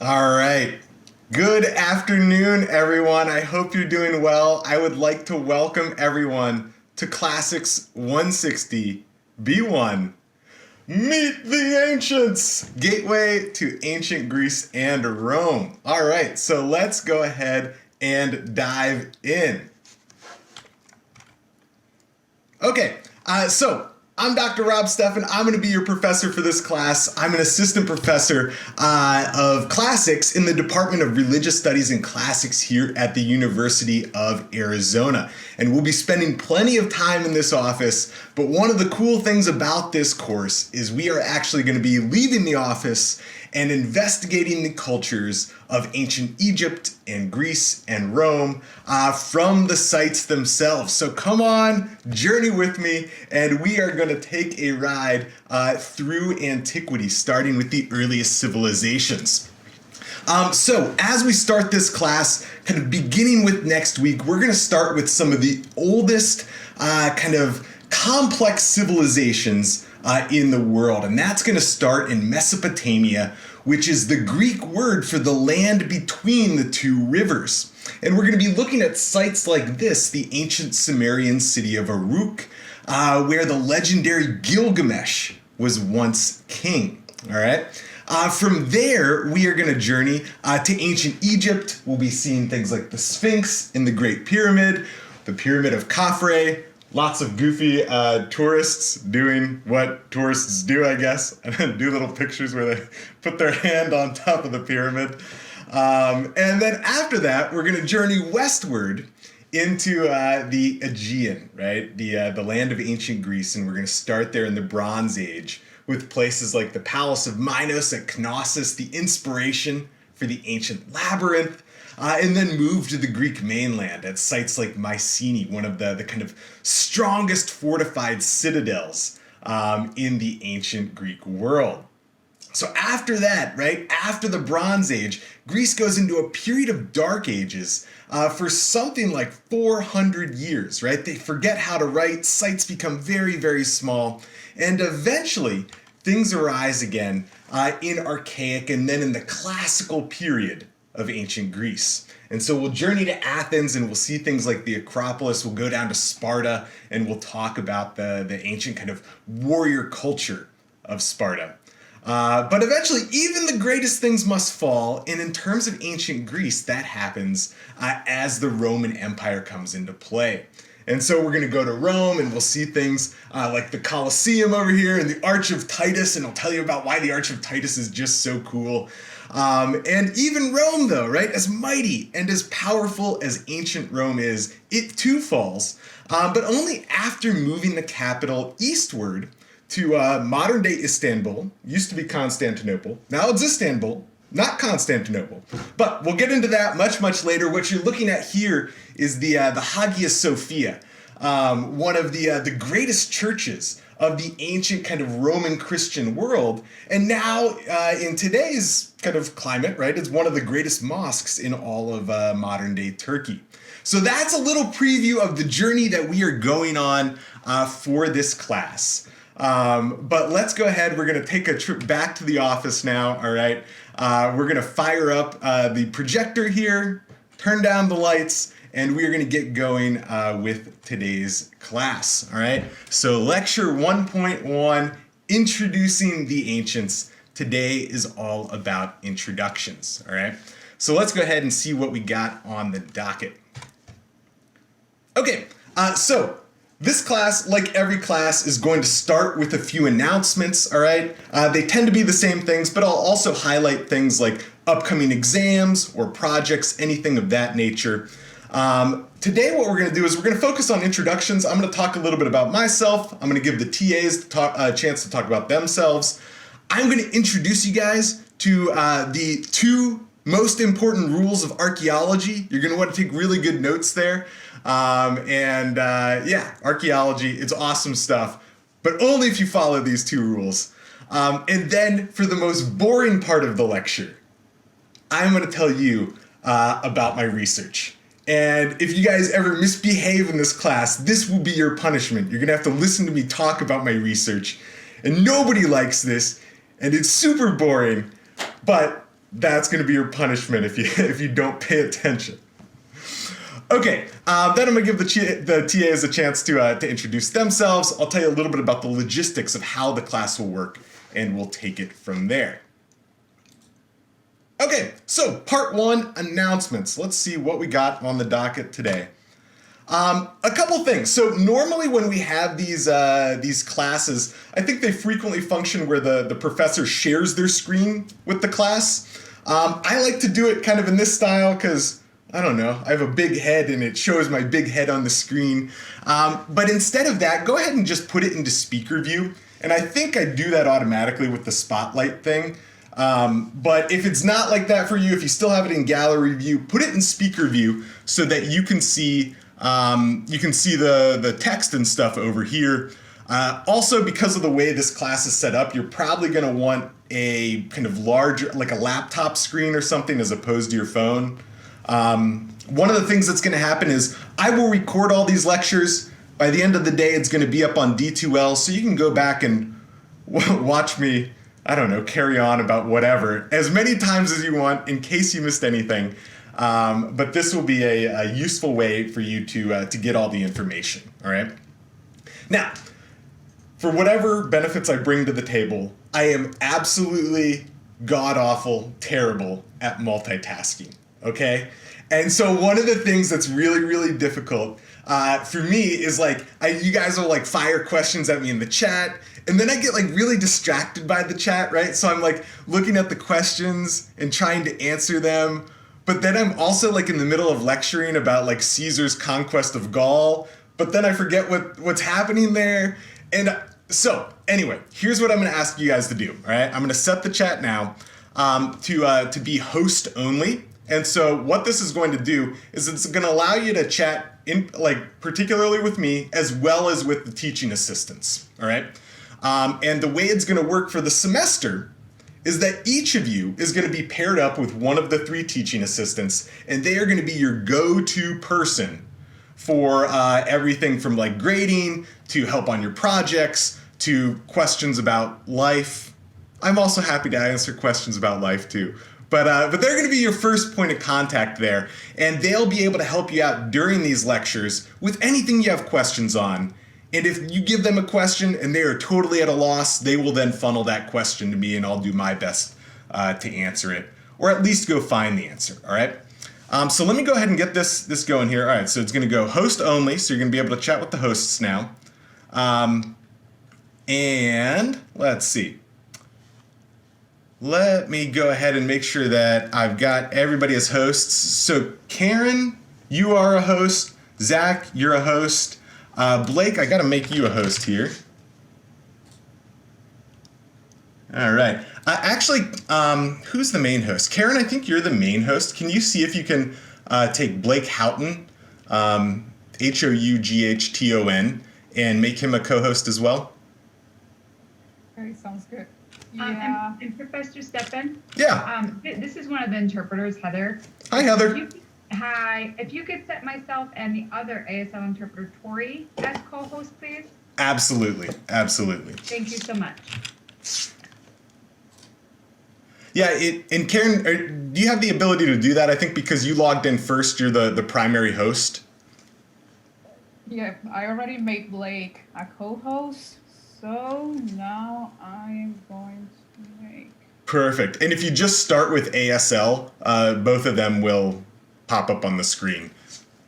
All right. Good afternoon, everyone. I hope you're doing well. I would like to welcome everyone to Classics 160 B1. Meet the Ancients! Gateway to Ancient Greece and Rome. All right, so let's go ahead and dive in. Okay, so I'm Dr. Rob Steffen. I'm going to be your professor for this class. I'm an assistant professor of classics in the Department of Religious Studies and Classics here at the University of Arizona. And we'll be spending plenty of time in this office, but one of the cool things about this course is we are actually going to be leaving the office and investigating the cultures of ancient Egypt and Greece and Rome from the sites themselves. So come on, journey with me, and we are going to take a ride through antiquity, starting with the earliest civilizations. So as we start this class, kind of beginning with next week, we're going to start with some of the oldest kind of complex civilizations in the world. And that's going to start in Mesopotamia, which is the Greek word for the land between the two rivers. And we're going to be looking at sites like this, the ancient Sumerian city of Uruk, where the legendary Gilgamesh was once king. All right. From there, we are going to journey to ancient Egypt. We'll be seeing things like the Sphinx and the Great Pyramid, the Pyramid of Khafre. Lots of goofy tourists doing what tourists do, I guess, do little pictures where they put their hand on top of the pyramid. And then after that, we're going to journey westward into the Aegean, right? The land of ancient Greece, and we're going to start there in the Bronze Age with places like the Palace of Minos at Knossos, the inspiration for the ancient labyrinth. And then move to the Greek mainland at sites like Mycenae, one of the kind of strongest fortified citadels in the ancient Greek world. So after that, right, after the Bronze Age, Greece goes into a period of dark ages for something like 400 years, right? They forget how to write, sites become very, very small, and eventually things arise again in Archaic and then in the classical period of ancient Greece. And so we'll journey to Athens and we'll see things like the Acropolis. We'll go down to Sparta and we'll talk about the ancient kind of warrior culture of Sparta. But eventually, even the greatest things must fall. And in terms of ancient Greece, that happens as the Roman Empire comes into play. And so we're going to go to Rome and we'll see things like the Colosseum over here and the Arch of Titus. And I'll tell you about why the Arch of Titus is just so cool. And even Rome, though, right, as mighty and as powerful as ancient Rome is, it too falls, but only after moving the capital eastward to modern-day Istanbul. Used to be Constantinople. Now it's Istanbul, not Constantinople. But we'll get into that much, much later. What you're looking at here is the Hagia Sophia, one of the greatest churches of the ancient kind of Roman Christian world. And now in today's kind of climate, right, it's one of the greatest mosques in all of modern day Turkey. So that's a little preview of the journey that we are going on for this class. But let's go ahead. We're going to take a trip back to the office now. All right. We're going to fire up the projector here, turn down the lights, and we are going to get going with today's class, all right? So lecture 1.1, Introducing the Ancients. Today is all about introductions, all right? So let's go ahead and see what we got on the docket. Okay, so this class, like every class, is going to start with a few announcements, all right? They tend to be the same things, but I'll also highlight things like upcoming exams or projects, anything of that nature. Today what we're going to do is we're going to focus on introductions. I'm going to talk a little bit about myself. I'm going to give the TAs a chance to talk about themselves. I'm going to introduce you guys to the two most important rules of archaeology. You're going to want to take really good notes there. Yeah, archaeology, it's awesome stuff, but only if you follow these two rules. And then for the most boring part of the lecture, I'm going to tell you about my research. And if you guys ever misbehave in this class, this will be your punishment. You're going to have to listen to me talk about my research. And nobody likes this, and it's super boring, but That's going to be your punishment if you don't pay attention. Okay, then I'm going to give the TAs a chance to introduce themselves. I'll tell you a little bit about the logistics of how the class will work, and we'll take it from there. Okay, so part one, announcements. Let's see what we got on the docket today. A couple things. So normally when we have these classes, I think they frequently function where the professor shares their screen with the class. I like to do it kind of in this style because, I don't know, I have a big head and it shows my big head on the screen. But instead of that, go ahead and just put it into speaker view. And I think I do that automatically with the spotlight thing. But if it's not like that for you, if you still have it in gallery view, put it in speaker view so that you can see the text and stuff over here. Also, because of the way this class is set up, you're probably going to want a kind of large, like a laptop screen or something as opposed to your phone. One of the things that's going to happen is I will record all these lectures. By the end of the day, it's going to be up on D2L, so you can go back and watch me, I don't know, carry on about whatever as many times as you want in case you missed anything. But this will be a useful way for you to get all the information, all right? Now, for whatever benefits I bring to the table, I am absolutely god-awful terrible at multitasking, okay? And so one of the things that's really, really difficult for me is like, you guys will like fire questions at me in the chat, and then I get like really distracted by the chat, right? So I'm like looking at the questions and trying to answer them, but then I'm also like in the middle of lecturing about like Caesar's conquest of Gaul, but then I forget what's happening there. And so anyway, here's what I'm going to ask you guys to do, all right? I'm going to set the chat now to be host only. And so what this is going to do is it's going to allow you to chat in, like particularly with me as well as with the teaching assistants, all right? And the way it's going to work for the semester is that each of you is going to be paired up with one of the 3 teaching assistants, and they are going to be your go-to person for everything from like grading to help on your projects to questions about life. I'm also happy to answer questions about life too. But they're going to be your first point of contact there, and they'll be able to help you out during these lectures with anything you have questions on. And if you give them a question and they are totally at a loss, they will then funnel that question to me, and I'll do my best to answer it, or at least go find the answer, all right? So let me go ahead and get this going here. All right, so it's going to go host only, so you're going to be able to chat with the hosts now. And let's see. Let me go ahead and make sure that I've got everybody as hosts. So Karen, you are a host. Zach, you're a host. Blake, I got to make you a host here. All right. Actually, who's the main host? Karen, I think you're the main host. Can you see if you can take Blake Houghton, Houghton, and make him a co-host as well? Okay, sounds good. Yeah. And Professor Stefan? Yeah. This is one of the interpreters, Heather. Hi, Heather. Hi. If you could set myself and the other ASL interpreter, Tori, as co-host, please. Absolutely. Absolutely. Thank you so much. Yeah, and Karen, do you have the ability to do that? I think because you logged in first, you're the primary host. Yeah, I already made Blake a co-host, so now I'm going to make... Perfect. And if you just start with ASL, both of them will pop up on the screen.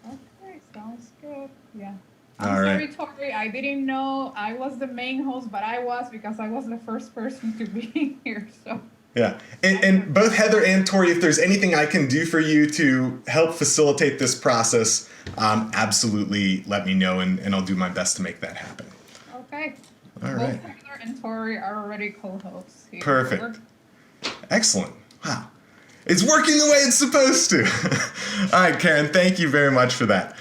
Okay, sounds good. Yeah. All I'm right. sorry, Tori, I didn't know I was the main host, but I was because I was the first person to be here, so... Yeah, and both Heather and Tori, if there's anything I can do for you to help facilitate this process, absolutely let me know, and I'll do my best to make that happen. Okay. All right. Both Heather and Tori are already co-hosts here. Perfect. Excellent. Wow. It's working the way it's supposed to. All right, Karen, thank you very much for that.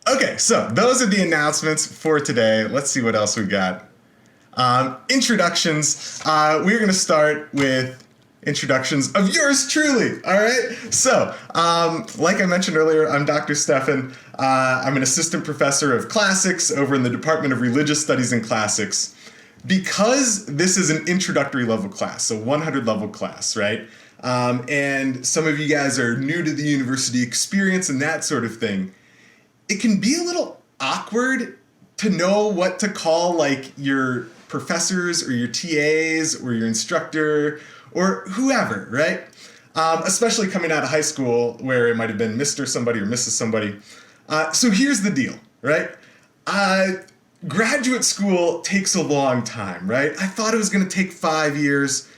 Okay, so those are the announcements for today. Let's see what else we got. Introductions. We're going to start with introductions of yours truly. All right. So, like I mentioned earlier, I'm Dr. Stefan. I'm an assistant professor of classics over in the Department of Religious Studies and Classics. because this is an introductory level class, so 100 level class, right? And some of you guys are new to the university experience and that sort of thing, it can be a little awkward to know what to call like your professors or your TAs or your instructor or whoever, right? Especially coming out of high school where it might have been Mr. somebody or Mrs. somebody. So here's the deal, right? Graduate school takes a long time, right? I thought it was going to take 5 years,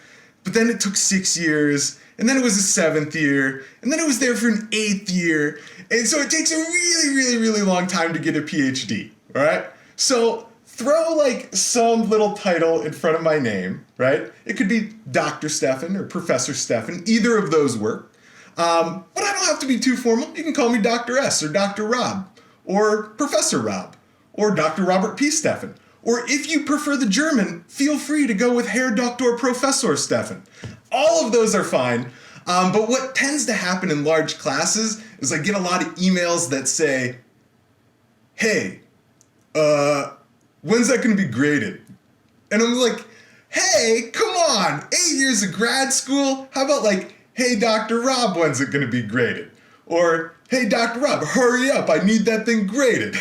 but then it took 6 years, and then it was a 7th year, and then it was there for an 8th year, and so it takes a really, really, really long time to get a PhD, all right? So throw like some little title in front of my name, right? It could be Dr. Stefan or Professor Stefan, either of those work. But I don't have to be too formal. You can call me Dr. S or Dr. Rob or Professor Rob or Dr. Robert P. Stefan. Or if you prefer the German, feel free to go with Herr Dr. Professor Stefan. All of those are fine. But what tends to happen in large classes is I get a lot of emails that say, hey, when's that going to be graded? And I'm like, hey, come on, 8 years of grad school? How about like, hey, Dr. Rob, when's it going to be graded? Or, hey, Dr. Rob, hurry up, I need that thing graded.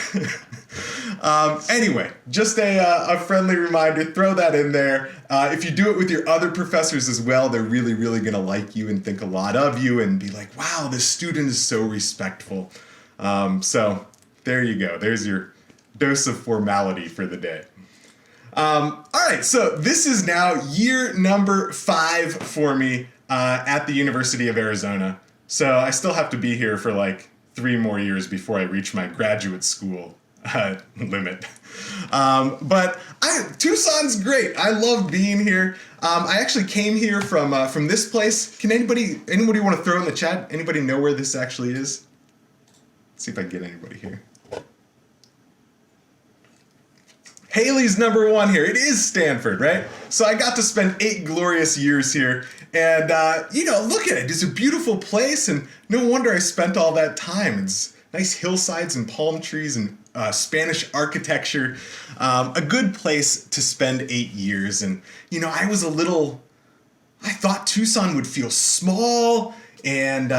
Anyway, just a friendly reminder, throw that in there. If you do it with your other professors as well, they're really, really going to like you and think a lot of you and be like, wow, this student is so respectful. So there you go. There's your dose of formality for the day. All right, so this is now year number 5 for me at the University of Arizona. So I still have to be here for like 3 more years before I reach my graduate school limit. But Tucson's great. I love being here. I actually came here from this place. Can anybody want to throw in the chat? Anybody know where this actually is? Let's see if I can get anybody here. Haley's number 1 here. It is Stanford, right? So I got to spend 8 glorious years here. And, look at it. It's a beautiful place. And no wonder I spent all that time. It's nice hillsides and palm trees and Spanish architecture. A good place to spend 8 years. And, I thought Tucson would feel small. And,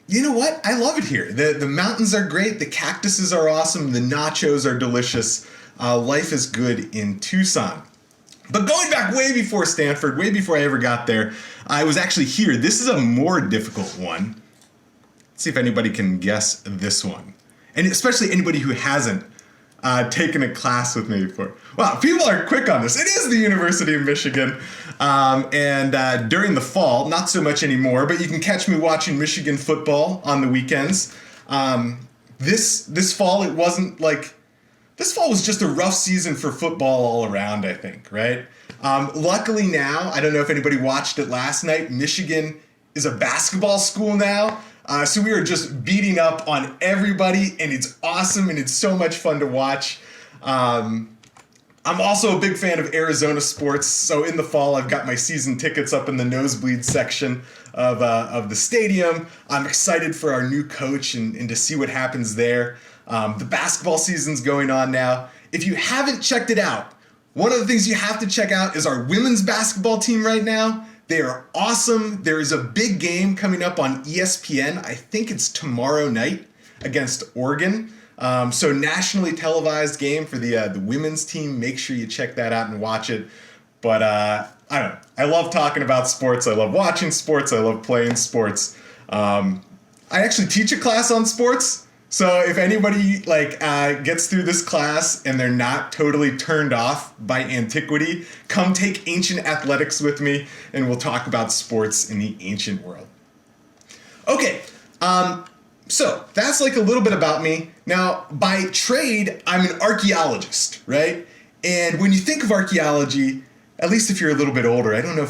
you know what? I love it here. The mountains are great. The cactuses are awesome. The nachos are delicious. Life is good in Tucson. But going back way before Stanford, way before I ever got there, I was actually here. This is a more difficult one. Let's see if anybody can guess this one. And especially anybody who hasn't taken a class with me before. Wow, people are quick on this. It is the University of Michigan. And during the fall, not so much anymore, but you can catch me watching Michigan football on the weekends. This fall, it wasn't like... This fall was just a rough season for football all around, I think, right? Luckily now, I don't know if anybody watched it last night, Michigan is a basketball school now. So we are just beating up on everybody, and it's awesome, and it's so much fun to watch. I'm also a big fan of Arizona sports, so in the fall I've got my season tickets up in the nosebleed section of the stadium. I'm excited for our new coach and to see what happens there. The basketball season's going on now. If you haven't checked it out, one of the things you have to check out is our women's basketball team right now. They are awesome. There is a big game coming up on ESPN. I think it's tomorrow night against Oregon. So nationally televised game for the women's team. Make sure you check that out and watch it. But I don't know. I love talking about sports. I love watching sports. I love playing sports. I actually teach a class on sports. So if anybody gets through this class and they're not totally turned off by antiquity, come take ancient athletics with me and we'll talk about sports in the ancient world. Okay, so that's like a little bit about me. Now, by trade, I'm an archaeologist, right? And when you think of archaeology, at least if you're a little bit older, I don't know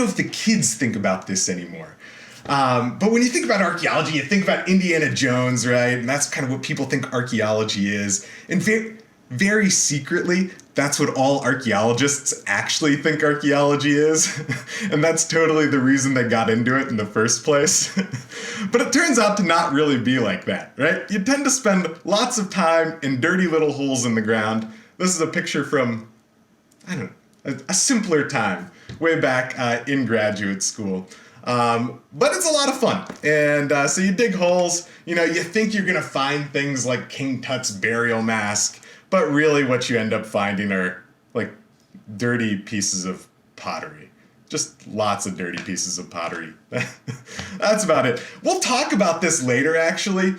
if the kids think about this anymore. But when you think about archaeology, you think about Indiana Jones, right? And that's kind of what people think archaeology is. And very, very secretly, that's what all archaeologists actually think archaeology is. And that's totally the reason they got into it in the first place. But it turns out to not really be like that, right? You tend to spend lots of time in dirty little holes in the ground. This is a picture from, I don't know, a simpler time way back in graduate school. But it's a lot of fun. And so you dig holes, you think you're going to find things like King Tut's burial mask, but really what you end up finding are like dirty pieces of pottery. Just lots of dirty pieces of pottery. That's about it. We'll talk about this later, actually.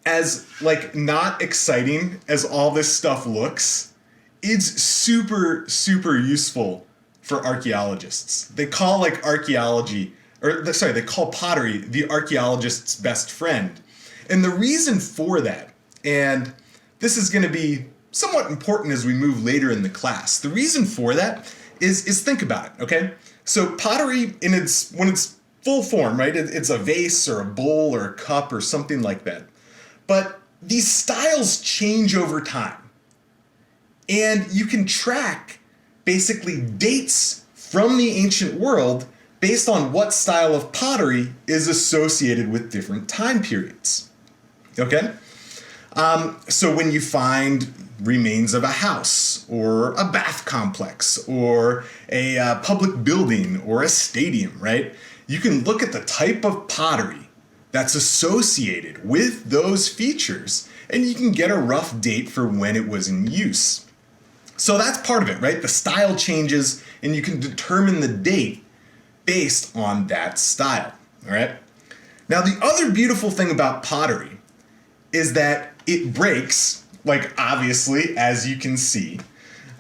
As like not exciting as all this stuff looks, it's super, super useful for archaeologists. They call like archaeology, they call pottery the archaeologist's best friend. And the reason for that, and this is going to be somewhat important as we move later in the class, the reason for that is think about it, okay? So pottery when it's full form, right? It's a vase or a bowl or a cup or something like that. But these styles change over time. And you can track basically dates from the ancient world based on what style of pottery is associated with different time periods. Okay? So when you find remains of a house or a bath complex or a public building or a stadium, right? You can look at the type of pottery that's associated with those features and you can get a rough date for when it was in use. So that's part of it, right? The style changes and you can determine the date based on that style, all right? Now, the other beautiful thing about pottery is that it breaks, like obviously, as you can see.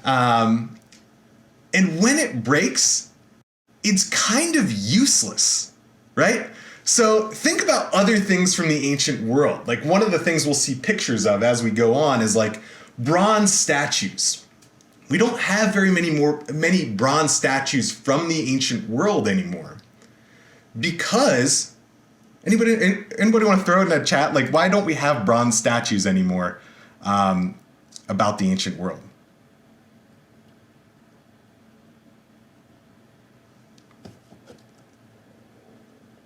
And when it breaks, it's kind of useless, right? So think about other things from the ancient world. Like one of the things we'll see pictures of as we go on is like bronze statues. We don't have very many bronze statues from the ancient world anymore because anybody want to throw it in the chat? Like, why don't we have bronze statues anymore about the ancient world?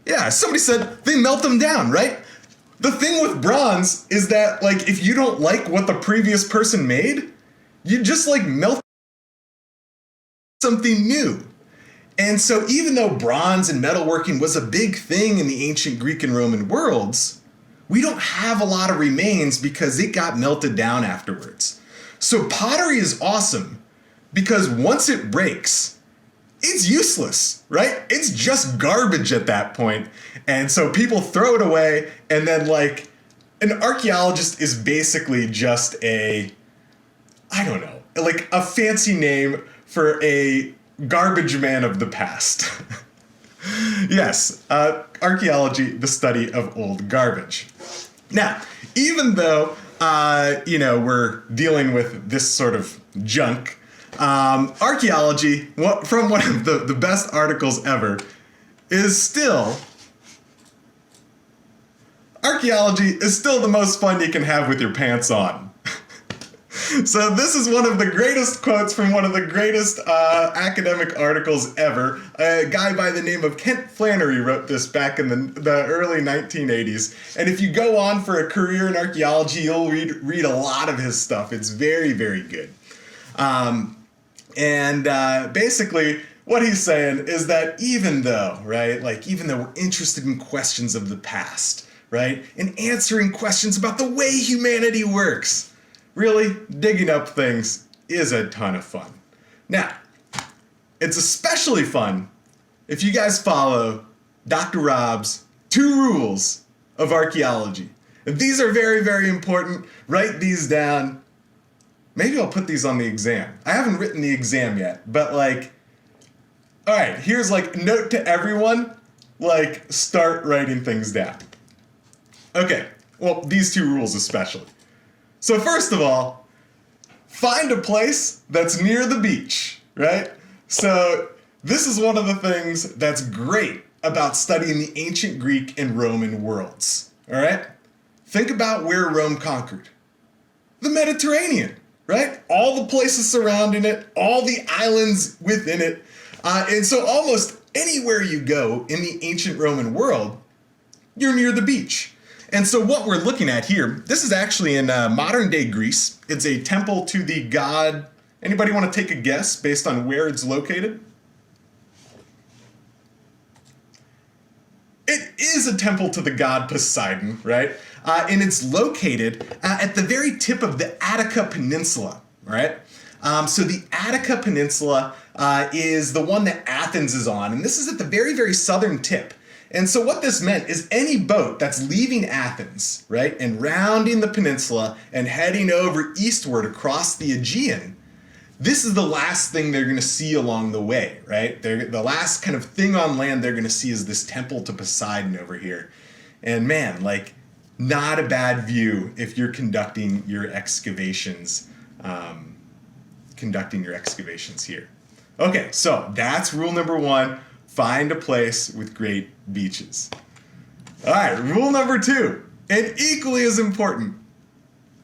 Yeah, somebody said they melt them down, right? The thing with bronze is that, like, if you don't like what the previous person made, you just like melt something new. And so even though bronze and metalworking was a big thing in the ancient Greek and Roman worlds, we don't have a lot of remains because it got melted down afterwards. So pottery is awesome because once it breaks, it's useless, right? It's just garbage at that point. And so people throw it away, and then like an archaeologist is basically just like a fancy name for a garbage man of the past. Yes, archaeology, the study of old garbage. Now, even though, we're dealing with this sort of junk, archaeology, from one of the best articles ever, archaeology is still the most fun you can have with your pants on. So this is one of the greatest quotes from one of the greatest academic articles ever. A guy by the name of Kent Flannery wrote this back in the early 1980s. And if you go on for a career in archaeology, you'll read a lot of his stuff. It's very, very good. Basically, what he's saying is that even though we're interested in questions of the past, right, and answering questions about the way humanity works, really, digging up things is a ton of fun. Now, it's especially fun if you guys follow Dr. Rob's 2 rules of archaeology. And these are very, very important. Write these down. Maybe I'll put these on the exam. I haven't written the exam yet, but all right, here's note to everyone, start writing things down. Okay, well, these 2 rules especially. So first of all, find a place that's near the beach, right? So this is one of the things that's great about studying the ancient Greek and Roman worlds, all right? Think about where Rome conquered. The Mediterranean, right? All the places surrounding it, all the islands within it. And so almost anywhere you go in the ancient Roman world, you're near the beach. And so what we're looking at here, this is actually in modern day Greece. It's a temple to the god Anybody want to take a guess based on where it's located? It is a temple to the god Poseidon, right? And it's located at the very tip of the Attica Peninsula, right? So the Attica Peninsula is the one that Athens is on, and this is at the very, very southern tip. And so what this meant is any boat that's leaving Athens, right, and rounding the peninsula and heading over eastward across the Aegean, this is the last thing they're going to see along the way, right? The last kind of thing on land they're going to see is this temple to Poseidon over here. And man, like, not a bad view if you're conducting your excavations here. Okay, so that's rule number 1. Find a place with great beaches. All right, rule number 2, and equally as important,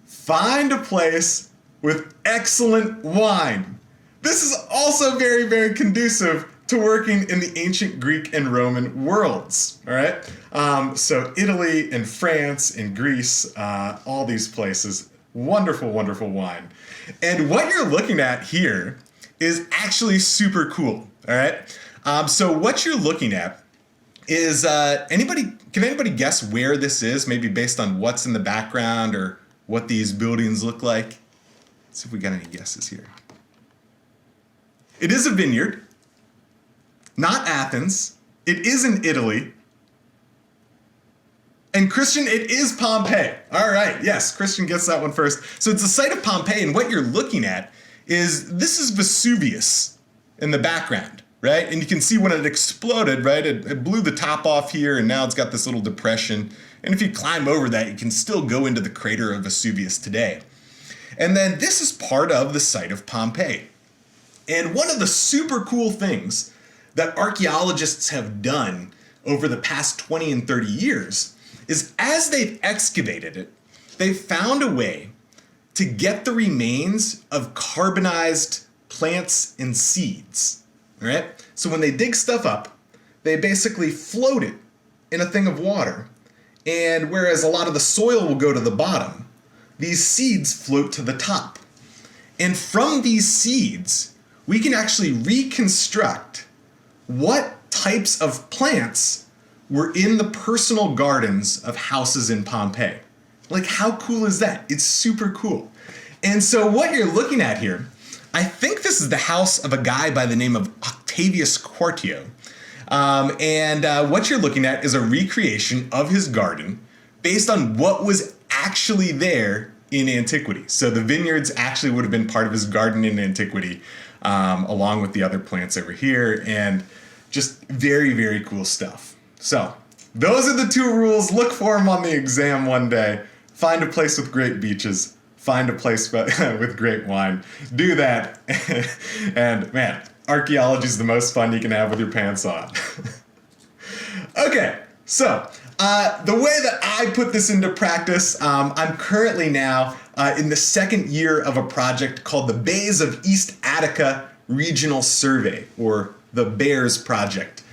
find a place with excellent wine. This is also very, very conducive to working in the ancient Greek and Roman worlds, all right? So Italy and France and Greece, all these places, wonderful, wonderful wine. And what you're looking at here is actually super cool, all right? So what you're looking at is, can anybody guess where this is? Maybe based on what's in the background or what these buildings look like? Let's see if we got any guesses here. It is a vineyard, not Athens. It is in Italy. And Christian, it is Pompeii. All right, yes, Christian gets that one first. So it's the site of Pompeii, and what you're looking at is, this is Vesuvius in the background, right? And you can see when it exploded, right? It blew the top off here, and now it's got this little depression. And if you climb over that, you can still go into the crater of Vesuvius today. And then this is part of the site of Pompeii. And one of the super cool things that archaeologists have done over the past 20 and 30 years is, as they've excavated it, they've found a way to get the remains of carbonized plants and seeds, all right? So when they dig stuff up, they basically float it in a thing of water, and whereas a lot of the soil will go to the bottom, these seeds float to the top. And from these seeds, we can actually reconstruct what types of plants were in the personal gardens of houses in Pompeii. Like, how cool is that? It's super cool. And so what you're looking at here, I think this is the house of a guy by the name of Octavius Quartio. What you're looking at is a recreation of his garden based on what was actually there in antiquity. So the vineyards actually would have been part of his garden in antiquity, along with the other plants over here, and just very, very cool stuff. So those are the 2 rules. Look for them on the exam one day. Find a place with great beaches. Find a place with great wine. Do that. And man, archaeology is the most fun you can have with your pants on. Okay, so the way that I put this into practice, I'm currently now in the 2nd year of a project called the Bays of East Attica Regional Survey, or the BEARS project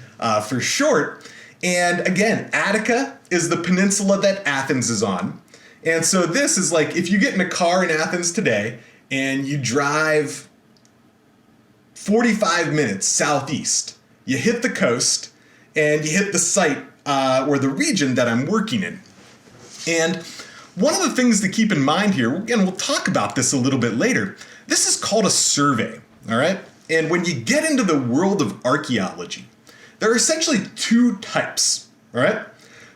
for short. And again, Attica is the peninsula that Athens is on. And so this is like, if you get in a car in Athens today and you drive 45 minutes southeast, you hit the coast and you hit the site or the region that I'm working in. And one of the things to keep in mind here, again, we'll talk about this a little bit later, this is called a survey, all right? And when you get into the world of archaeology, there are essentially 2 types, all right?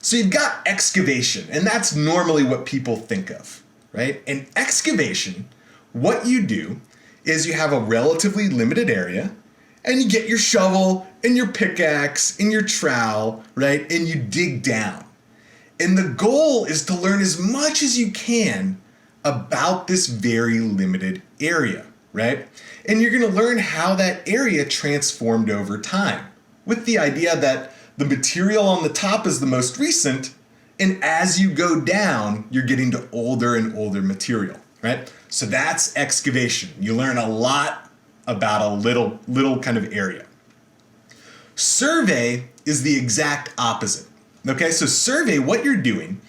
So you've got excavation, and that's normally what people think of, right? In excavation, what you do is you have a relatively limited area, and you get your shovel and your pickaxe and your trowel, right? And you dig down. And the goal is to learn as much as you can about this very limited area, right? And you're going to learn how that area transformed over time, with the idea that the material on the top is the most recent, and as you go down, you're getting to older and older material, right? So that's excavation. You learn a lot about a little kind of area. Survey is the exact opposite. Okay, so survey, what you're doing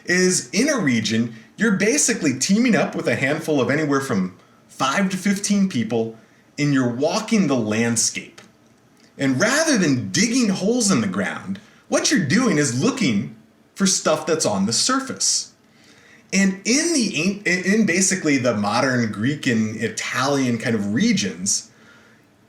is in a region, you're basically teaming up with a handful of anywhere from 5 to 15 people, and you're walking the landscape. And rather than digging holes in the ground, what you're doing is looking for stuff that's on the surface. And in basically the modern Greek and Italian kind of regions,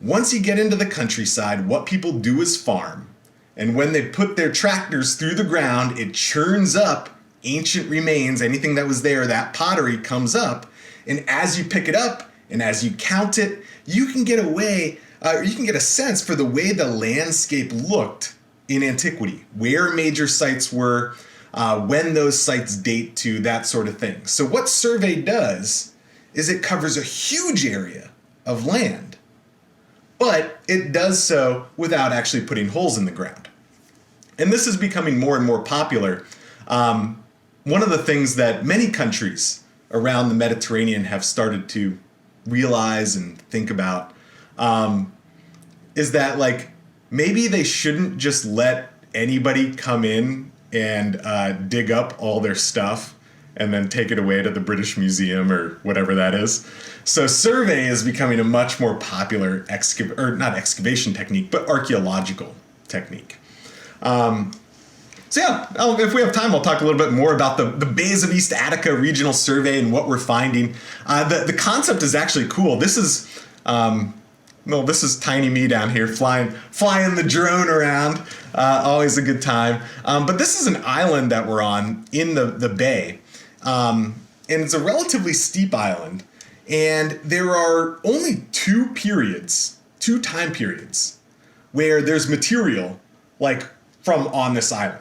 once you get into the countryside, what people do is farm. And when they put their tractors through the ground, it churns up ancient remains, anything that was there, that pottery comes up. And as you pick it up and as you count it, you can get a sense for the way the landscape looked in antiquity, where major sites were, when those sites date to, that sort of thing. So what survey does is it covers a huge area of land, but it does so without actually putting holes in the ground. And this is becoming more and more popular. One of the things that many countries around the Mediterranean have started to realize and think about is that, like, maybe they shouldn't just let anybody come in and dig up all their stuff and then take it away to the British Museum or whatever that is. So survey is becoming a much more popular not excavation technique, but archaeological technique. So yeah, if we have time, I'll talk a little bit more about the Bays of East Attica Regional Survey and what we're finding. The concept is actually cool. This is tiny me down here flying the drone around. Always a good time. But this is an island that we're on in the bay. And it's a relatively steep island. And there are only two time periods, where there's material like from on this island.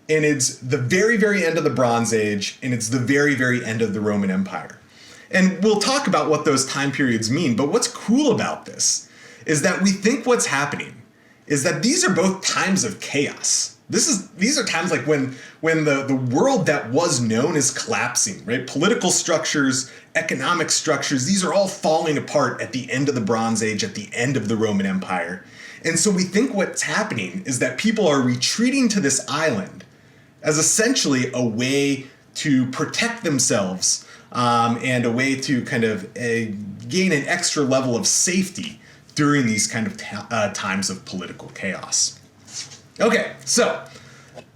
And it's the very, very end of the Bronze Age, and it's the very, very end of the Roman Empire. And we'll talk about what those time periods mean, but what's cool about this is that we think what's happening is that these are both times of chaos. These are times like when the world that was known is collapsing, right? Political structures, economic structures, these are all falling apart at the end of the Bronze Age, at the end of the Roman Empire. And so we think what's happening is that people are retreating to this island as essentially a way to protect themselves and a way to kind of gain an extra level of safety during these kind of times of political chaos. Okay, so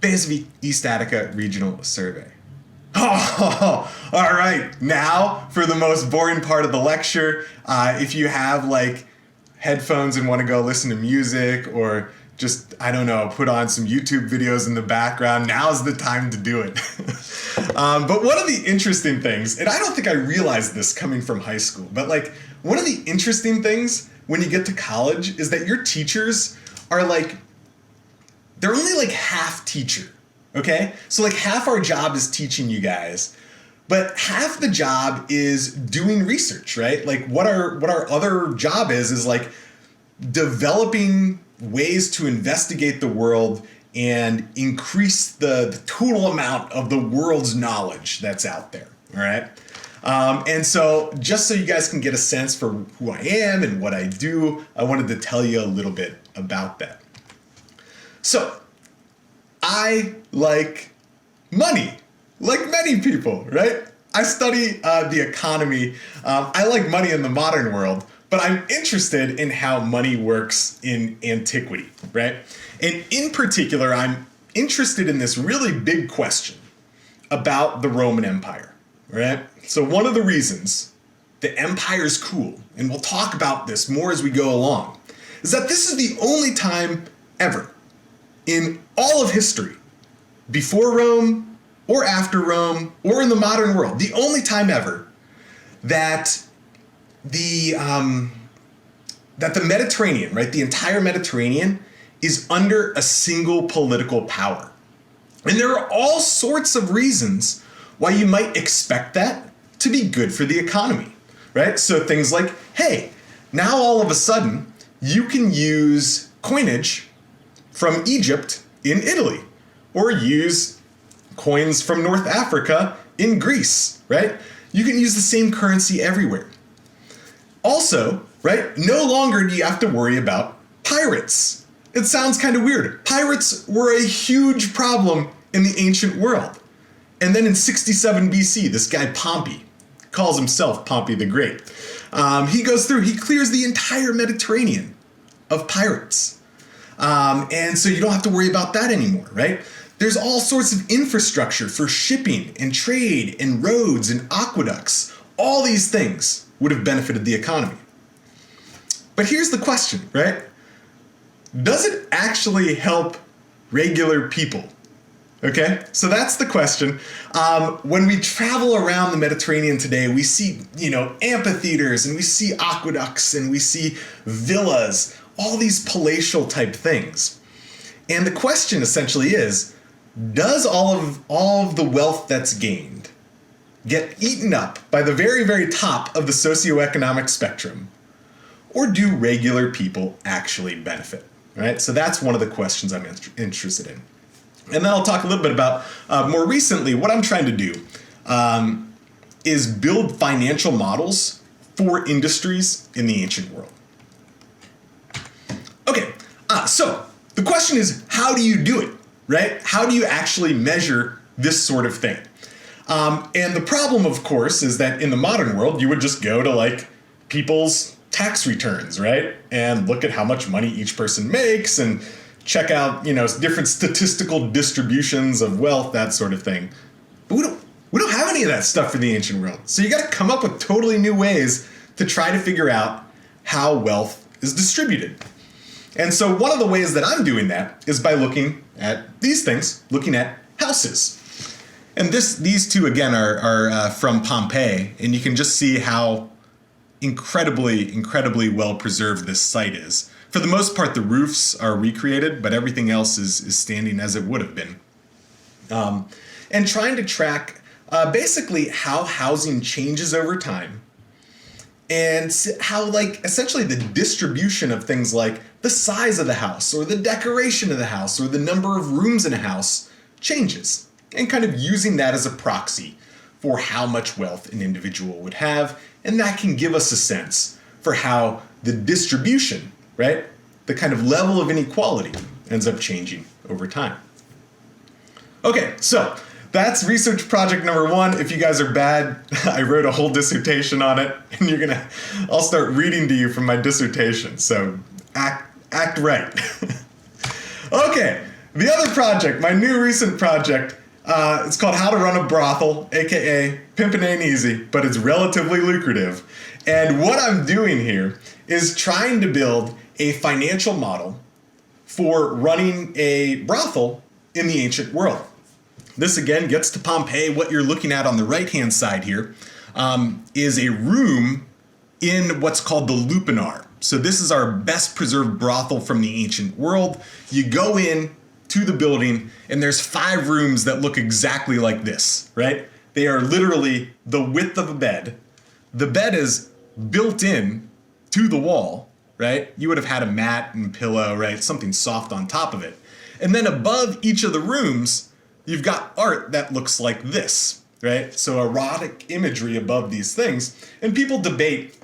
Bays of East Attica Regional Survey. Oh, all right. Now for the most boring part of the lecture. If you have like headphones and want to go listen to music or just, I don't know, put on some YouTube videos in the background, now's the time to do it. But one of the interesting things, and I don't think I realized this coming from high school, but like one of the interesting things when you get to college is that your teachers are like, they're only like half teacher, okay? So like half our job is teaching you guys, but half the job is doing research, right? Like what our other job is like developing ways to investigate the world and increase the total amount of the world's knowledge that's out there, all right? And so just so you guys can get a sense for who I am and what I do, I wanted to tell you a little bit about that. So I like money, like many people, right? I study the economy. I like money in the modern world, but I'm interested in how money works in antiquity, right? And in particular, I'm interested in this really big question about the Roman Empire, right? So one of the reasons the empire's cool, and we'll talk about this more as we go along, is that this is the only time ever in all of history, before Rome or after Rome or in the modern world, the only time ever that the Mediterranean, right, the entire Mediterranean is under a single political power. And there are all sorts of reasons why you might expect that to be good for the economy, right? So things like, hey, now all of a sudden you can use coinage from Egypt in Italy, or use coins from North Africa in Greece, right? You can use the same currency everywhere. Also, right, no longer do you have to worry about pirates. It sounds kind of weird. Pirates were a huge problem in the ancient world. And then in 67 BC, this guy Pompey calls himself Pompey the Great. He goes through, he clears the entire Mediterranean of pirates. And so you don't have to worry about that anymore, right? There's all sorts of infrastructure for shipping and trade and roads and aqueducts. All these things would have benefited the economy. But here's the question, right? Does it actually help regular people? Okay, so that's the question. When we travel around the Mediterranean today, we see, amphitheaters and we see aqueducts and we see villas, all these palatial type things. And the question essentially is, does all of the wealth that's gained get eaten up by the very, very top of the socioeconomic spectrum? Or do regular people actually benefit? Right? So that's one of the questions I'm interested in. And then I'll talk a little bit about, more recently, what I'm trying to do is build financial models for industries in the ancient world. Okay, so the question is, how do you do it, right? How do you actually measure this sort of thing? And the problem, of course, is that in the modern world, you would just go to people's tax returns, right? And look at how much money each person makes and check out, different statistical distributions of wealth, that sort of thing. But we don't have any of that stuff for the ancient world. So you got to come up with totally new ways to try to figure out how wealth is distributed. And so one of the ways that I'm doing that is by looking at these things, looking at houses. And these two, again, are from Pompeii, and you can just see how incredibly well preserved this site is. For the most part, the roofs are recreated, but everything else is standing as it would have been. And trying to track basically how housing changes over time and how essentially the distribution of things like the size of the house or the decoration of the house or the number of rooms in a house changes, and kind of using that as a proxy for how much wealth an individual would have. And that can give us a sense for how the distribution, right, the kind of level of inequality ends up changing over time. Okay, so that's research project number 1. If you guys are bad, I wrote a whole dissertation on it, and I'll start reading to you from my dissertation. So act right. Okay, the other project, my new recent project, it's called How to Run a Brothel, aka Pimpin' Ain't Easy, but it's relatively lucrative. And what I'm doing here is trying to build a financial model for running a brothel in the ancient world. This again gets to Pompeii. What you're looking at on the right-hand side here is a room in what's called the lupanar. So this is our best preserved brothel from the ancient world. You go in to the building and there's 5 rooms that look exactly like this, right? They are literally the width of a bed. The bed is built in to the wall, right? You would have had a mat and pillow, right? Something soft on top of it. And then above each of the rooms, you've got art that looks like this, right? So erotic imagery above these things. And people debate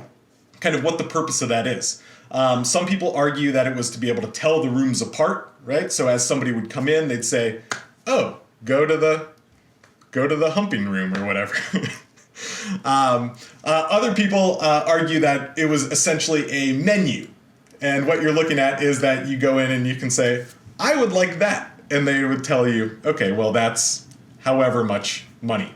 kind of what the purpose of that is. Some people argue that it was to be able to tell the rooms apart, right? So as somebody would come in, they'd say, "Oh, go to the humping room," or whatever. Other people argue that it was essentially a menu. And what you're looking at is that you go in and you can say, "I would like that." And they would tell you, okay, well, that's however much money.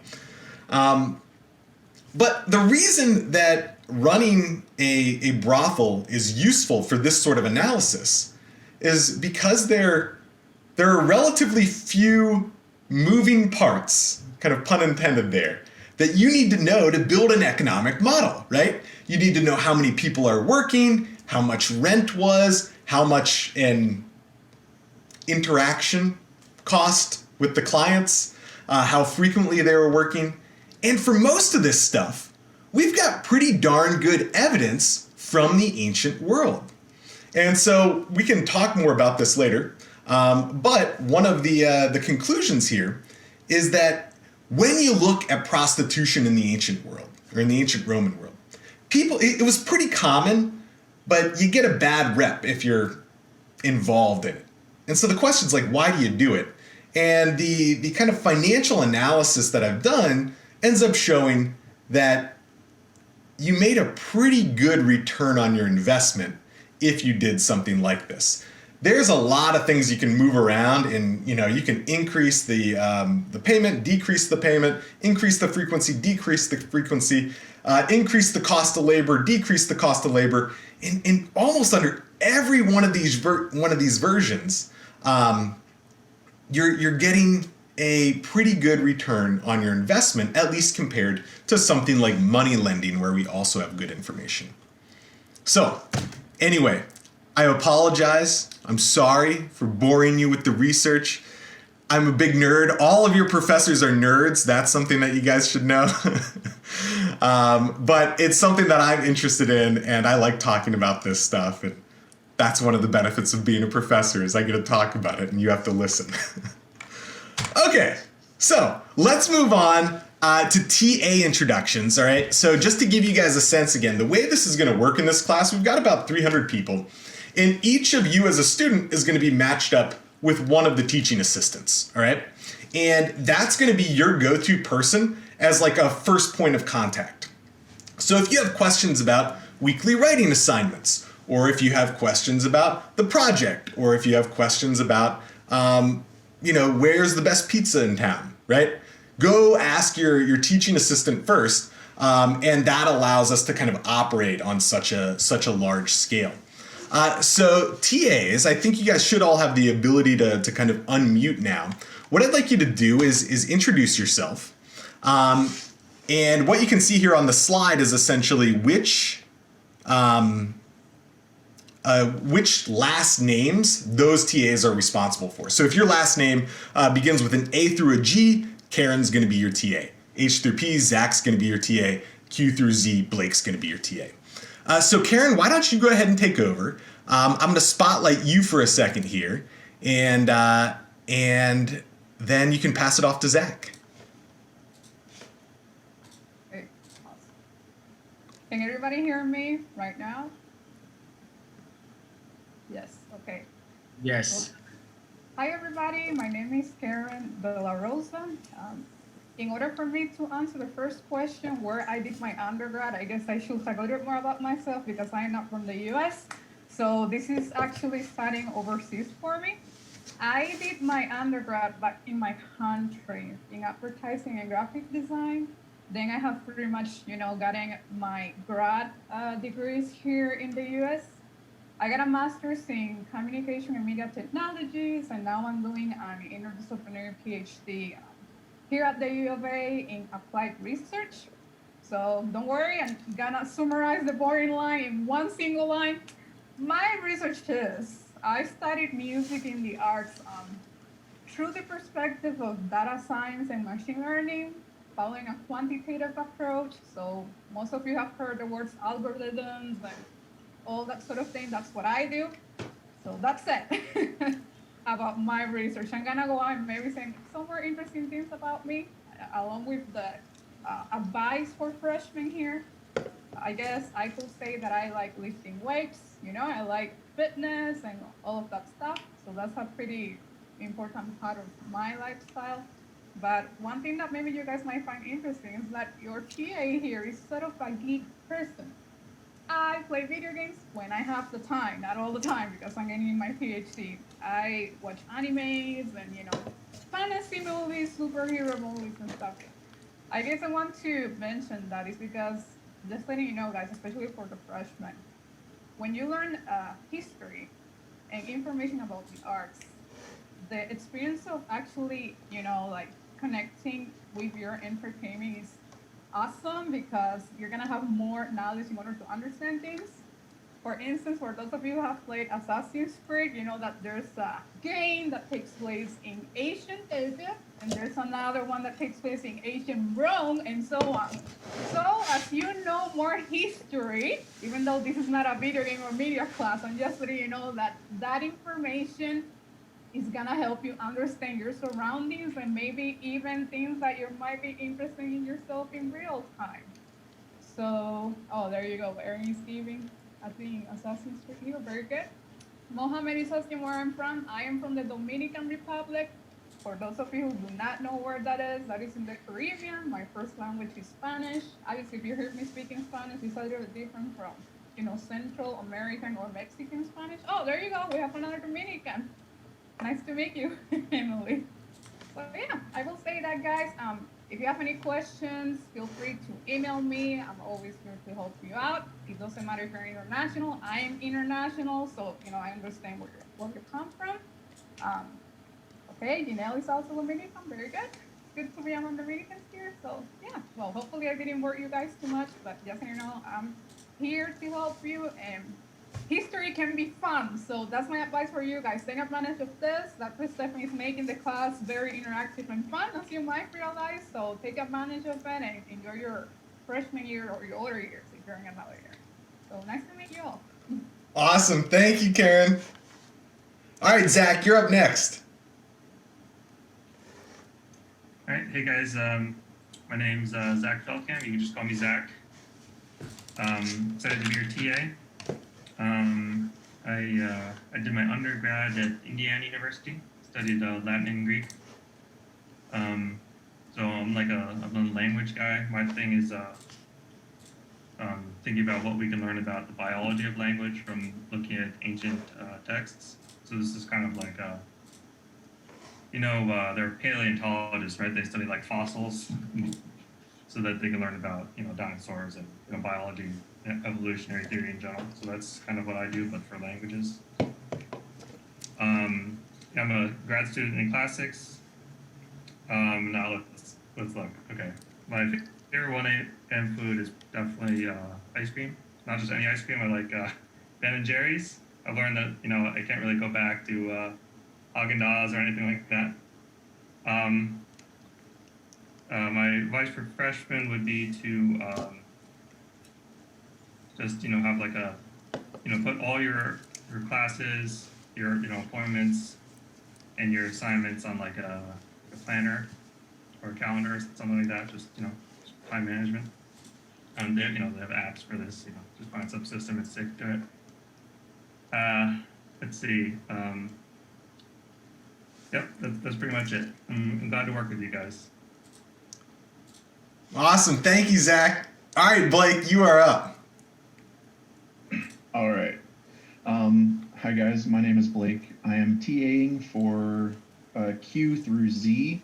But the reason that running a brothel is useful for this sort of analysis is because there are relatively few moving parts, kind of pun intended there, that you need to know to build an economic model, right? You need to know how many people are working, how much rent was, how much an interaction cost with the clients, how frequently they were working. And for most of this stuff, we've got pretty darn good evidence from the ancient world. And so we can talk more about this later. But one of the conclusions here is that when you look at prostitution in the ancient world, or in the ancient Roman world, it was pretty common, but you get a bad rep if you're involved in it. And so the question's like, why do you do it? And the kind of financial analysis that I've done ends up showing that you made a pretty good return on your investment if you did something like this. There's a lot of things you can move around, and you can increase the payment, decrease the payment, increase the frequency, decrease the frequency, increase the cost of labor, decrease the cost of labor. In almost under every one of these versions, you're getting a pretty good return on your investment, at least compared to something like money lending, where we also have good information. So, anyway, I apologize. I'm sorry for boring you with the research. I'm a big nerd. All of your professors are nerds. That's something that you guys should know. But it's something that I'm interested in, and I like talking about this stuff. And that's one of the benefits of being a professor, is I get to talk about it and you have to listen. Okay, so let's move on to TA introductions, all right? So just to give you guys a sense again, the way this is gonna work in this class, we've got about 300 people, and each of you as a student is gonna be matched up with one of the teaching assistants, all right? And that's gonna be your go-to person as like a first point of contact. So if you have questions about weekly writing assignments, or if you have questions about the project, or if you have questions about, where's the best pizza in town, right? Go ask your teaching assistant first, and that allows us to kind of operate on such a large scale. So TAs, I think you guys should all have the ability to kind of unmute now. What I'd like you to do is introduce yourself. And what you can see here on the slide is essentially which last names those TAs are responsible for. So if your last name begins with an A through a G, Karen's going to be your TA. H through P, Zach's going to be your TA. Q through Z, Blake's going to be your TA. So Karen, why don't you go ahead and take over? I'm going to spotlight you for a second here, and then you can pass it off to Zach. Okay, awesome. Can everybody hear me right now? Yes, okay. Yes. Hi everybody, my name is Karen de la Rosa. In order for me to answer the first question, where I did my undergrad, I guess I should talk a little bit more about myself because I'm not from the US. So this is actually studying overseas for me. I did my undergrad back in my country in advertising and graphic design. Then I have pretty much, gotten my grad degrees here in the US. I got a master's in communication and media technologies, and now I'm doing an interdisciplinary PhD here at the U of A in applied research. So don't worry, I'm gonna summarize the boring line in one single line. My research is, I studied music in the arts through the perspective of data science and machine learning, following a quantitative approach. So most of you have heard the words algorithms and all that sort of thing. That's what I do. So that's it about my research. I'm gonna go on maybe saying some more interesting things about me, along with the advice for freshmen here. I guess I could say that I like lifting weights, I like fitness and all of that stuff. So that's a pretty important part of my lifestyle. But one thing that maybe you guys might find interesting is that your TA here is sort of a geek person. I play video games when I have the time, not all the time because I'm getting my PhD. I watch animes and, fantasy movies, superhero movies and stuff. I guess I want to mention that is because, just letting you know guys, especially for the freshmen, when you learn history and information about the arts, the experience of actually, connecting with your entertainment is awesome because you're gonna have more knowledge in order to understand things. For instance, for those of you who have played Assassin's Creed, you know that there's a game that takes place in ancient Egypt, and there's another one that takes place in ancient Rome, and so on. So as you know more history, even though this is not a video game or media class, I'm just letting you know that that information is gonna help you understand your surroundings and maybe even things that you might be interested in yourself in real time. So, there you go. Erin is giving, I think, Assassin's Creed here. Very good. Mohammed is asking where I'm from. I am from the Dominican Republic. for those of you who do not know where that is in the Caribbean. My first language is Spanish. Obviously, if you hear me speaking Spanish, it's a little different from, Central American or Mexican Spanish. Oh, there you go. We have another Dominican. Nice to meet you, Emily. So yeah, I will say that, guys. If you have any questions, feel free to email me. I'm always here to help you out. It doesn't matter if you're international. I am international, so I understand where you come from. Okay, Janelle is also Dominican. Very good. It's good to be among Dominicans here. So yeah, well, hopefully I didn't bore you guys too much, but just so you know, I'm here to help you. And history can be fun, so that's my advice for you guys. Take advantage of this. Dr. Stephanie is making the class very interactive and fun, as you might realize. So take advantage of it and enjoy your freshman year or your older years if you're in another year. So nice to meet you all. Awesome. Thank you, Karen. All right, Zach, you're up next. All right, hey guys, my name's Zach Feldkamp. You can just call me Zach. Excited to be your TA. I did my undergrad at Indiana University, studied Latin and Greek. So I'm a language guy. My thing is thinking about what we can learn about the biology of language from looking at ancient texts. So this is kind of like they're paleontologists, right? They study like fossils so that they can learn about, dinosaurs and biology, evolutionary theory in general. So that's kind of what I do, but for languages. I'm a grad student in classics. Now let's look. Okay, my favorite 1 a.m. food is definitely ice cream. Not just any ice cream. I like Ben and Jerry's. I've learned that I can't really go back to Haagen-Dazs or anything like that. My advice for freshmen would be to just have like a put all your classes, your appointments, and your assignments on like a planner or a calendar or something like that. Just time management. They have apps for this. Just find some system and stick to it. Let's see. Yep, that's pretty much it. I'm glad to work with you guys. Awesome. Thank you, Zach. All right, Blake, you are up. All right. Hi, guys. My name is Blake. I am TAing for Q through Z.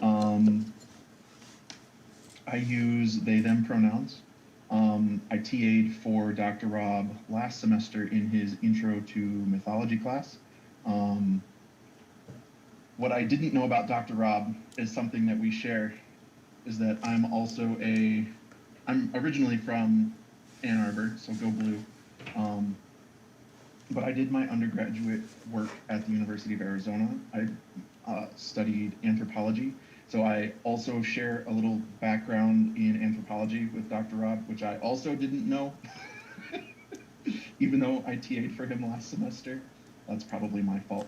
I use they, them pronouns. I TA'd for Dr. Rob last semester in his Intro to Mythology class. What I didn't know about Dr. Rob is something that we share, is that I'm originally from Ann Arbor, so go blue. But I did my undergraduate work at the University of Arizona. I studied anthropology. So I also share a little background in anthropology with Dr. Rob, which I also didn't know, even though I TA'd for him last semester. That's probably my fault.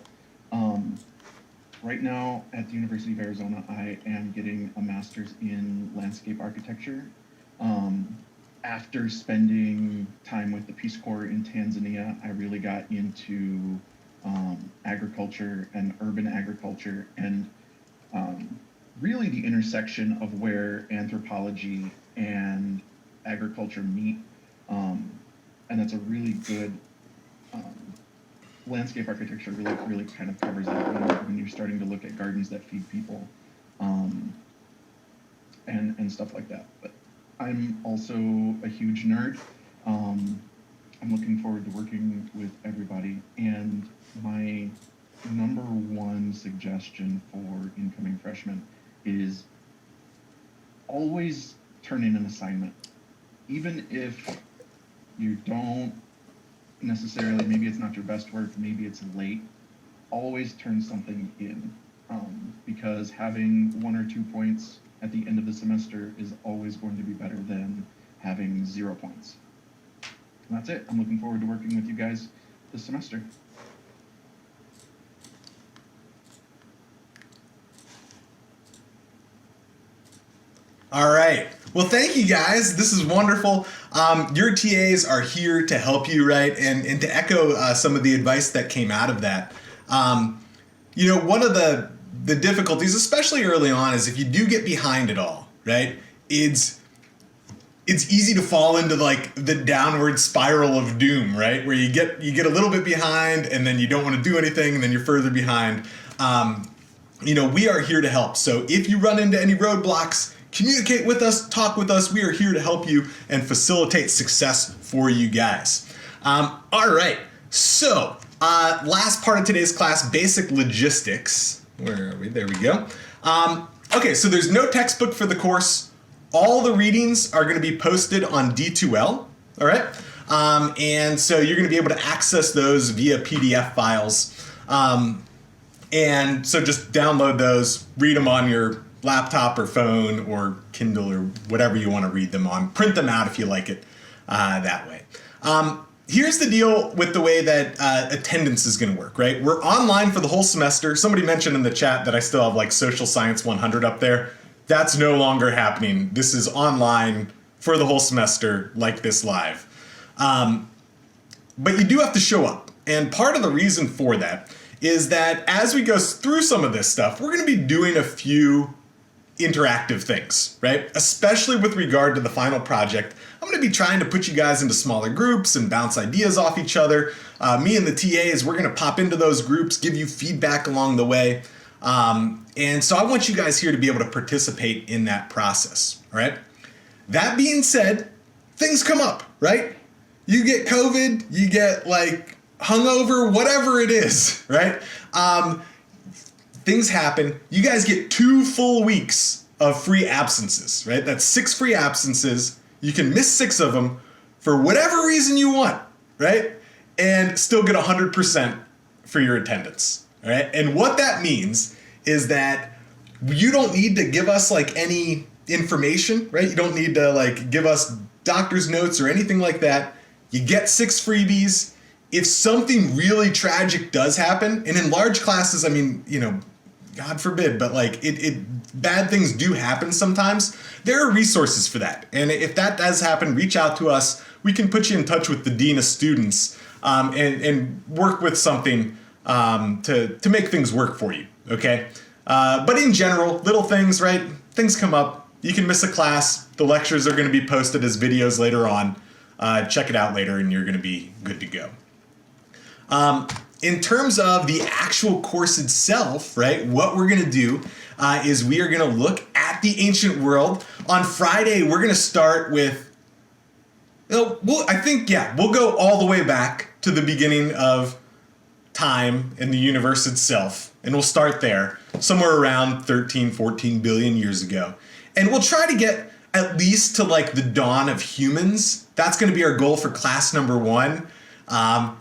Right now at the University of Arizona, I am getting a master's in landscape architecture. After spending time with the Peace Corps in Tanzania, I really got into agriculture and urban agriculture, and really the intersection of where anthropology and agriculture meet. And that's a really good landscape architecture really kind of covers that when you're starting to look at gardens that feed people and stuff like that. But I'm also a huge nerd. I'm looking forward to working with everybody. And my number one suggestion for incoming freshmen is always turn in an assignment. Even if you don't necessarily, maybe it's not your best work, maybe it's late, always turn something in. Because having 1 or 2 points at the end of the semester is always going to be better than having 0 points. And that's it. I'm looking forward to working with you guys this semester. All right. Well, thank you guys. This is wonderful. Your TAs are here to help you, right? And to echo some of the advice that came out of that. One of the the difficulties, especially early on, is if you do get behind it all, right? It's easy to fall into like the downward spiral of doom, right? Where you get a little bit behind and then you don't want to do anything and then you're further behind. We are here to help. So if you run into any roadblocks, communicate with us, talk with us. We are here to help you and facilitate success for you guys. All right. So last part of today's class, basic logistics. Where are we? There we go. Okay, so there's no textbook for the course. All the readings are going to be posted on D2L, all right? And so you're going to be able to access those via PDF files. And so just download those, read them on your laptop or phone or Kindle or whatever you want to read them on. Print them out if you like it that way. Here's the deal with the way that attendance is going to work, right? We're online for the whole semester. Somebody mentioned in the chat that I still have like Social Science 100 up there. That's no longer happening. This is online for the whole semester, like this live. But you do have to show up. And part of the reason for that is that as we go through some of this stuff, we're going to be doing a few interactive things, right? Especially with regard to the final project. I'm going to be trying to put you guys into smaller groups and bounce ideas off each other. Me and the TAs, we're going to pop into those groups, give you feedback along the way. And so I want you guys here to be able to participate in that process, all right? That being said, things come up, right? You get COVID, you get like hungover, whatever it is, right? Things happen. You guys get 2 full weeks of free absences, right? That's 6 free absences. You can miss 6 of them for whatever reason you want, right? And still get 100% for your attendance, all right? And what that means is that you don't need to give us like any information, right? You don't need to like give us doctor's notes or anything like that. You get 6 freebies. If something really tragic does happen, and in large classes, I mean, God forbid, but like bad things do happen sometimes. There are resources for that. And if that does happen, reach out to us. We can put you in touch with the Dean of Students and work with something to make things work for you, okay? But in general, little things, right? Things come up. You can miss a class. The lectures are going to be posted as videos later on. Check it out later and you're going to be good to go. In terms of the actual course itself, right, what we're going to do is we are going to look at the ancient world. On Friday, we're going to start with, we'll go all the way back to the beginning of time in the universe itself. And we'll start there, somewhere around 13, 14 billion years ago. And we'll try to get at least to like the dawn of humans. That's going to be our goal for class number 1.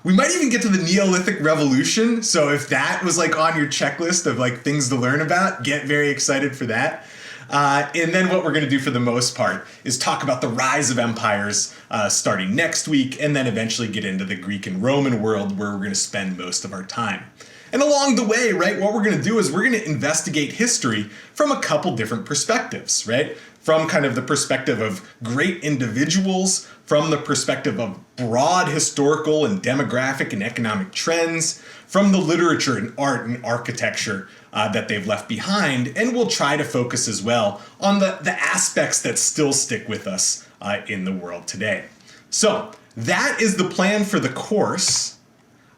We might even get to the Neolithic Revolution. So if that was like on your checklist of like things to learn about, get very excited for that. And then what we're going to do for the most part is talk about the rise of empires starting next week, and then eventually get into the Greek and Roman world where we're going to spend most of our time. And along the way, right, what we're going to do is we're going to investigate history from a couple different perspectives, right? From kind of the perspective of great individuals, from the perspective of broad historical and demographic and economic trends, from the literature and art and architecture that they've left behind, and we'll try to focus as well on the aspects that still stick with us in the world today. So that is the plan for the course.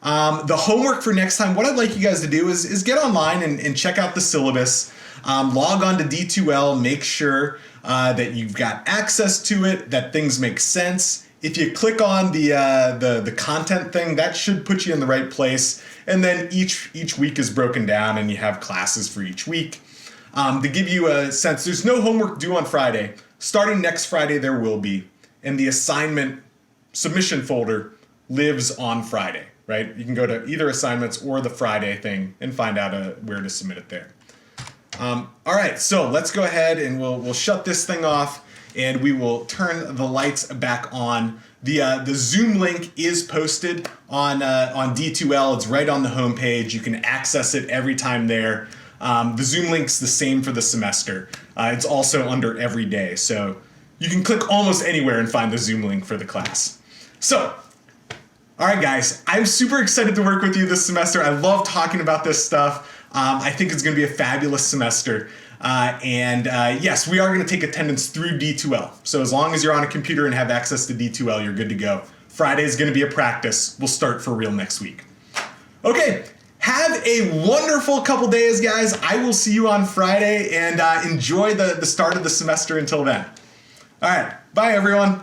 The homework for next time, what I'd like you guys to do is get online and check out the syllabus, log on to D2L, make sure that you've got access to it, that things make sense. If you click on the content thing, that should put you in the right place. And then each week is broken down and you have classes for each week. To give you a sense, there's no homework due on Friday. Starting next Friday, there will be. And the assignment submission folder lives on Friday, right? You can go to either assignments or the Friday thing and find out where to submit it there. All right, so let's go ahead and we'll shut this thing off and we will turn the lights back on. The Zoom link is posted on D2L. It's right on the homepage. You can access it every time there. The Zoom link's the same for the semester. It's also under every day, so you can click almost anywhere and find the Zoom link for the class. So, all right, guys, I'm super excited to work with you this semester. I love talking about this stuff. I think it's going to be a fabulous semester. Yes, we are going to take attendance through D2L. So as long as you're on a computer and have access to D2L, you're good to go. Friday is going to be a practice. We'll start for real next week. Okay, have a wonderful couple days, guys. I will see you on Friday, and enjoy the start of the semester until then. All right, bye, everyone.